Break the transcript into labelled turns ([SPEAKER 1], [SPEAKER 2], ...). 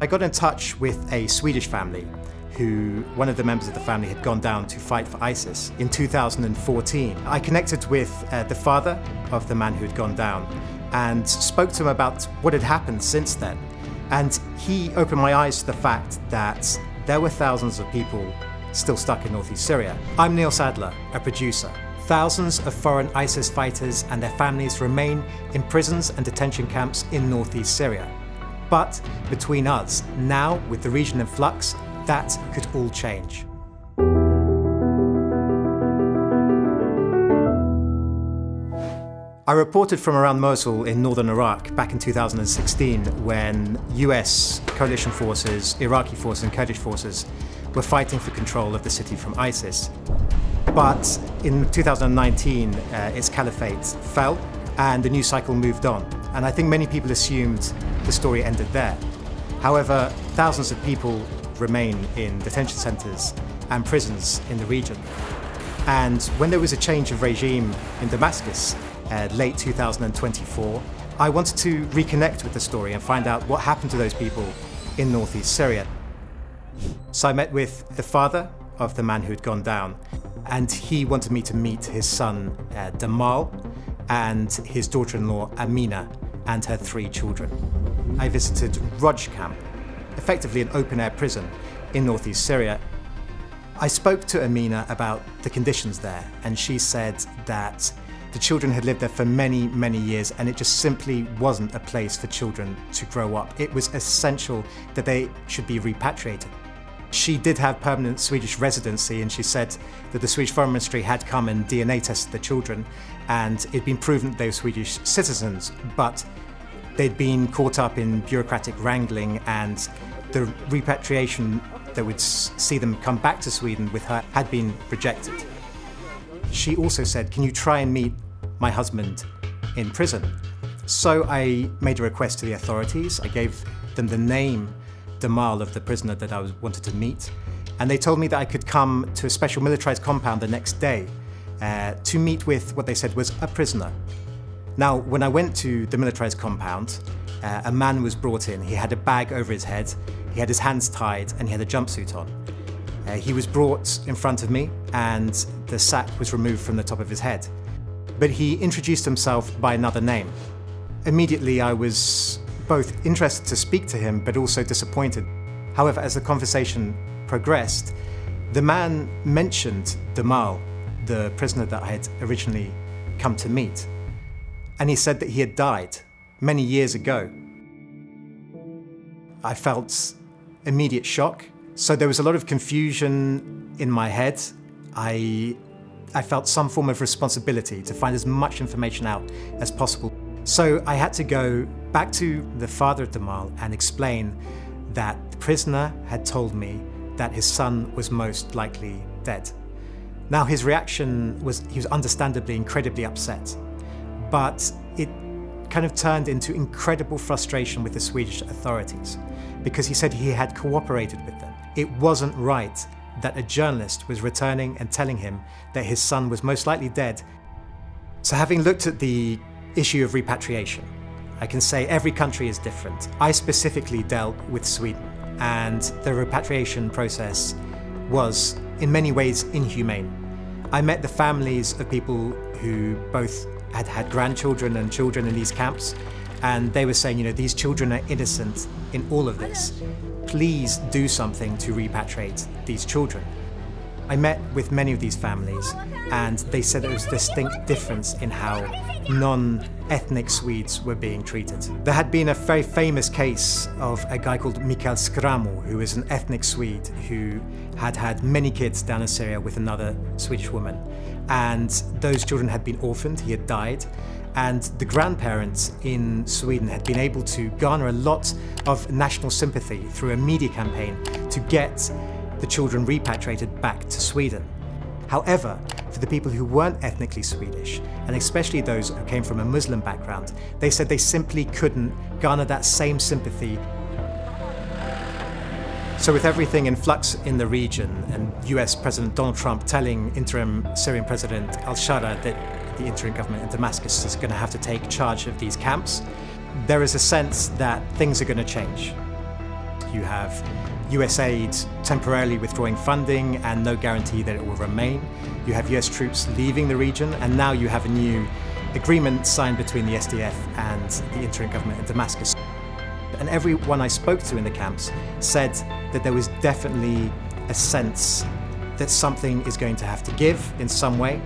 [SPEAKER 1] I got in touch with a Swedish family who one of the members of the family had gone down to fight for ISIS in 2014. I connected with the father of the man who had gone down and spoke to him about what had happened since then. And he opened my eyes to the fact that there were thousands of people still stuck in northeast Syria. I'm Neil Sadler, a producer. Thousands of foreign ISIS fighters and their families remain in prisons and detention camps in northeast Syria. But between us, now with the region in flux, that could all change. I reported from around Mosul in northern Iraq back in 2016 when US coalition forces, Iraqi forces and Kurdish forces were fighting for control of the city from ISIS. But in 2019, its caliphate fell and the news cycle moved on. And I think many people assumed the story ended there. However, thousands of people remain in detention centers and prisons in the region. And when there was a change of regime in Damascus, late 2024, I wanted to reconnect with the story and find out what happened to those people in northeast Syria. So I met with the father of the man who had gone down, and he wanted me to meet his son, Damal, and his daughter-in-law, Amina, and her 3 children. I visited Roj camp, effectively an open-air prison in northeast Syria. I spoke to Amina about the conditions there, and she said that the children had lived there for many, many years, and it just simply wasn't a place for children to grow up. It was essential that they should be repatriated. She did have permanent Swedish residency, and she said that the Swedish Foreign Ministry had come and DNA tested the children, and it'd been proven that they were Swedish citizens, but they'd been caught up in bureaucratic wrangling, and the repatriation that would see them come back to Sweden with her had been rejected. She also said, "Can you try and meet my husband in prison?" So I made a request to the authorities. I gave them the name, Damal, of the prisoner that I wanted to meet. And they told me that I could come to a special militarized compound the next day to meet with what they said was a prisoner. Now, when I went to the militarized compound, a man was brought in. He had a bag over his head, he had his hands tied, and he had a jumpsuit on. He was brought in front of me, and the sack was removed from the top of his head. But he introduced himself by another name. Immediately, I was both interested to speak to him, but also disappointed. However, as the conversation progressed, the man mentioned Damal, the prisoner that I had originally come to meet. And he said that he had died many years ago. I felt immediate shock. So there was a lot of confusion in my head. I felt some form of responsibility to find as much information out as possible. So I had to go back to the father of Damal and explain that the prisoner had told me that his son was most likely dead. Now his reaction was, he was understandably incredibly upset, but it kind of turned into incredible frustration with the Swedish authorities because he said he had cooperated with them. It wasn't right that a journalist was returning and telling him that his son was most likely dead. So having looked at the issue of repatriation, I can say every country is different. I specifically dealt with Sweden, and the repatriation process was in many ways inhumane. I met the families of people who both had had grandchildren and children in these camps, and they were saying, you know, these children are innocent in all of this. Please do something to repatriate these children. I met with many of these families, and they said there was a distinct difference in how non-ethnic Swedes were being treated. There had been a very famous case of a guy called Mikael Skramo, who was an ethnic Swede who had had many kids down in Syria with another Swedish woman. And those children had been orphaned, he had died, and the grandparents in Sweden had been able to garner a lot of national sympathy through a media campaign to get the children repatriated back to Sweden. However, for the people who weren't ethnically Swedish, and especially those who came from a Muslim background, they said they simply couldn't garner that same sympathy. So with everything in flux in the region, and US President Donald Trump telling interim Syrian President al-Shara that the interim government in Damascus is going to have to take charge of these camps, there is a sense that things are going to change. You have US aid temporarily withdrawing funding and no guarantee that it will remain. You have US troops leaving the region, and now you have a new agreement signed between the SDF and the interim government in Damascus. And everyone I spoke to in the camps said that there was definitely a sense that something is going to have to give in some way.